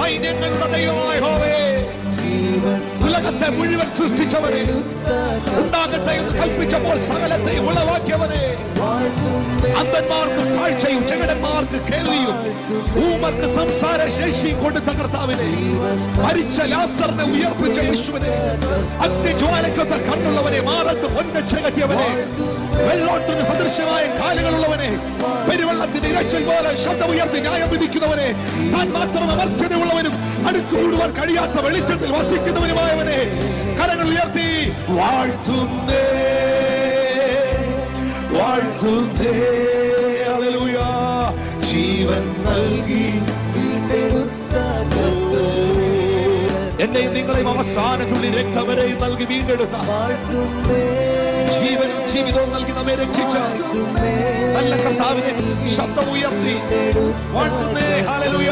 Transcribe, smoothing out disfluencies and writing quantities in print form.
സൈന്യങ്ങളുടെ ദൈവമായ യഹോവേ, ഉലകത്തെ മുഴുവൻ സൃഷ്ടിച്ചവനെ, ഉണ്ടാകട്ടെ എന്ന് കൽപ്പിച്ചപ്പോൾ സകലത്തെയും ഉളവാക്കിയവനെ, അന്ധന്മാർക്ക് കാഴ്ചയും ചെകിടന്മാർക്ക് കേൾവിയും ഊമർക്ക് സംസാര ശേഷിയും കൊടുത്ത കർത്താവിനെ, മരിച്ച ലാസറിനെ ഉയർപ്പിച്ച യേശുവിനെ, അഗ്നിജ്വാലയ്ക്കൊത്ത കണ്ണുള്ളവനെ, മാറത്ത് പൊൻകച്ച കെട്ടിയവനെ, വെള്ളോട്ടിന് സദൃശ്യമായ കാലുകളുള്ളവനെ, പെരുവെള്ളത്തിന്റെ ഇരച്ചിൽ പോലെ ശബ്ദമുയർത്തി ന്യായം വിധിക്കുന്നവനെ, താൻ മാത്രം അമർത്യതയുള്ളവനും അടുത്തുകൂടുവാൻ കഴിയാത്ത വെളിച്ചത്തിൽ വസിക്കുന്നവനുമായവനെ കരങ്ങൾ ഉയർത്തി വാഴ്ത്തുന്നേ, വാഴ്ത്തുന്നേ. ഹല്ലേലൂയ. ജീവൻ നൽകി എന്നെയും നിങ്ങളെയും അവസാനത്തുള്ളി രക്തവരെയും നൽകി വീണ്ടെടുത്ത, ജീവനും ജീവിതവും നൽകി നമ്മെ രക്ഷിച്ച നല്ല കർത്താവിനെ ശബ്ദമുയർത്തി വാഴ്ത്തുന്നേ. ഹല്ലേലൂയ.